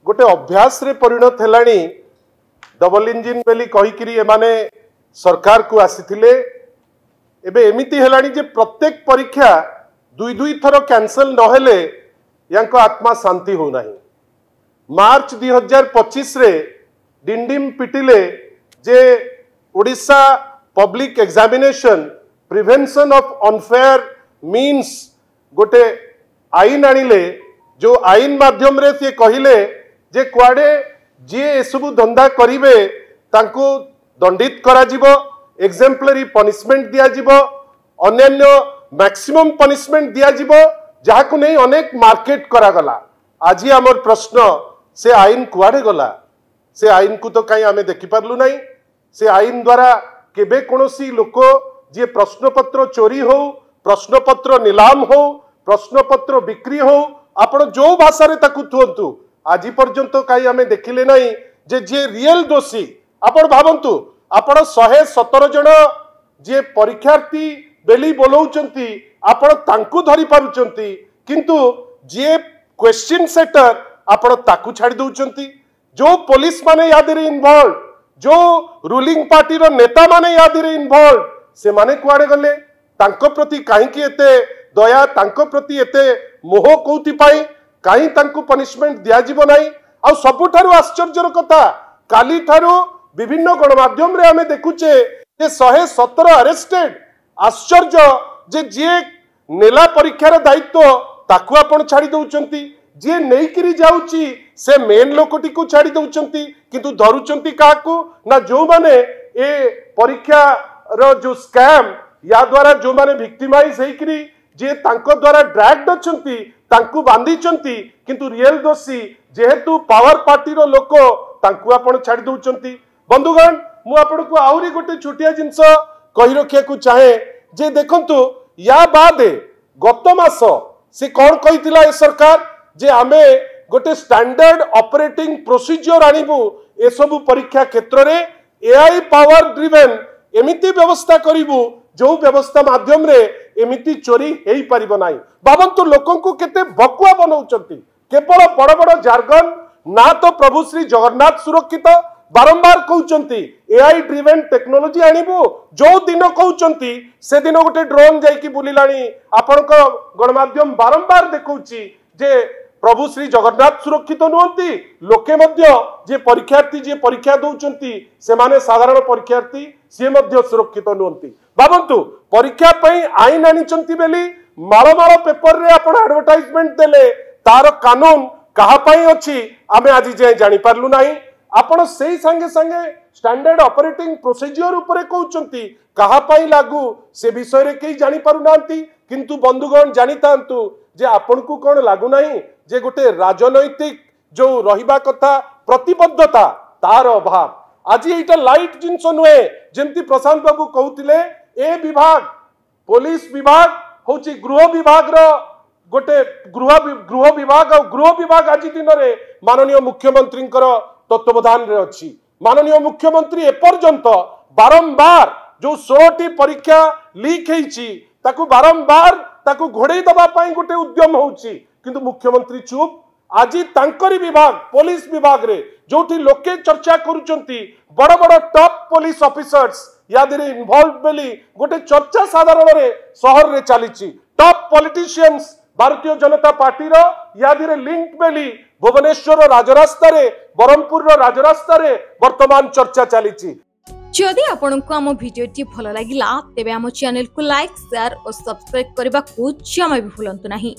गोटे अभ्यास रे परिणत हेलानी डबल इंजिन बेली कहिकिरी एमाने सरकार को आसीथिले एबे एमिति हेलानी जे प्रत्येक परीक्षा दुई दुई थर कैंसल नहेले यांको आत्मा शांति हो नहीं। मार्च 2025 रे डिंडिम पिटिले जे Odisha public examination prevention of unfair means गोटे आईन आनिले जो आईन माध्यम रे से कहिले जे कुआडे जे एसबु धंदा करिवे तांको दंडित करा जिवो, एग्जाम्पलरी पनिशमेंट दिया जिवो, अन्य मैक्सिमम पनिशमेंट दिया जिवो, जाहाको नहीं अनेक मार्केट करा गला। आज आमर प्रश्न से आईन कुआडे गला? से आईन को तो कहीं आमे देखि पारलु नहीं। से आईन द्वारा केबे कोनोसी लोक जे प्रश्नपत्र चोरी हो, प्रश्नपत्र नीलाम हो, प्रश्नपत्र बिक्री हो, आपण जो भाषा रे ताकु थुंतु आज पर्यंत कहीं आमे देखिले नहीं जे रियल दोषी। आपण भावंतु आपण 117 जन जे परीक्षार्थी बेली बोलौचंती आपण तांकु धरि पारुचंती, किंतु जे क्वेश्चन सेटर आपण ताकु छाड़ी दउचंती। जो पुलिस माने याद रे इन्वॉल्व, जो रूलिंग पार्टी रो नेता माने याद रे इन्वॉल्व, से माने कुआडे गले? तांको प्रति काहे कि एते दया, तांको प्रति एते मोह कोउति पाई काहे तांको पनिशमेंट दिया जीवो नाही? आ सबुठारु आश्चर्यर कथा, काली ठारु विभिन्न गणमाध्यम रे हमें देखुचे जे 117 अरेस्टेड। आश्चर्य जे नेला परीक्षार दायित्व ताकु आपण छाड़ी दउचंती, जे नेइकिरी जाउची से मेन लोकटी को छाड़ी दउचंती, किंतु धरुचंती काकू ना जो माने ए परीक्षा रो जो स्कैम या द्वारा जो माने विक्टिमाइज हेकिरी जे तांको द्वारा ड्रैग्ड अछंती तांकु बांधीचंती, किंतु रियल दोषी जेहेतु पावर पार्टी रो लोक तांकु आपण छाड़ी दउचंती। बंधुगण मु आपण को आउरी गोटे छोटिया जिंस कहि रखिया को चाहे जे देखंतु या बाद गत मास से कौन कहितिला ए सरकार जे आमे गोटे स्टैंडर्ड ऑपरेटिंग प्रोसीजर आनिबु ए सब परीक्षा क्षेत्र रे एआई पावर ड्रिवेन एमिति व्यवस्था करिबु जो व्यवस्था माध्यम रे एमिति चोरी हेई परिबो नाही। बाबंतु लोकन को केते बकुआ बनौचंती, केवल बड़ बड़ जार्गन ना तो प्रभु श्री जगन्नाथ सुरक्षित बारंबार कहउचंती एआई ड्रिवेन टेक्नोलॉजी आनिबु, जो दिन कहउचंती से दिन गोटे ड्रोन जाईकी बुलिलाणी। आपनक गणमाध्यम बारंबार देखौची जे प्रभु श्री जगन्नाथ सुरक्षित नुहंती, लोके मध्य जे परीक्षार्थी जे परीक्षा दउचंती से माने साधारण परीक्षार्थी से मध्य सुरक्षित नुहंती। बाबंतु परीक्षा पई आईन आनिचंती बेली माळ माळ पेपर रे आपण एडवर्टाइजमेंट देले, तार कानून कहा पई अछि आमे आज जे जानि पारलु नाही। आपण सेही संगे संगे स्टैंडर्ड ऑपरेटिंग प्रोसीजर ऊपर कहउचंती कहा पई लागू से विषय रे केही जानि पारु नांती, किंतु बंधुगण जानि तांतु जे आपण को कोन लागू नाही जे गोटे राजनैतिक जो रहिबा कथा प्रतिबद्धता तार अभाव। आज एटा लाइट जिंस नुहे जेंति प्रशांत बाबू कहउतिले ए विभाग पुलिस विभाग होची गृह विभाग रो गोटे गृह विभाग और गृह विभाग आज दिन रे माननीय मुख्यमंत्री तत्वावधान रे अछि। माननीय मुख्यमंत्री एपर्यंत बारंबार जो 16टी परीक्षा लीक हेची ताकू बारंबार ताकू घोड़े दबा पाई गोटे उद्यम होची, किंतु मुख्यमंत्री चुप। आज तांकरी विभाग पुलिस विभाग रे जोठी लोके चर्चा करूचंती बड़ बड़ टॉप पुलिस ऑफिसर्स याद रे इन्वॉल्व बेली गोटे चर्चा साधारण रे शहर रे चलीची। Top politicians Bharatiya Janata party रो याद रे लिंक बेली भुवनेश्वर राजरास्ता रे बरहमपुर रो राजरास्ता रे वर्तमान चर्चा चलीची। जदि आपंक आम भिडी भल लगा तेब आम चैनल को लाइक शेयर और सब्सक्राइब करने को जमा भी भूलु नहीं।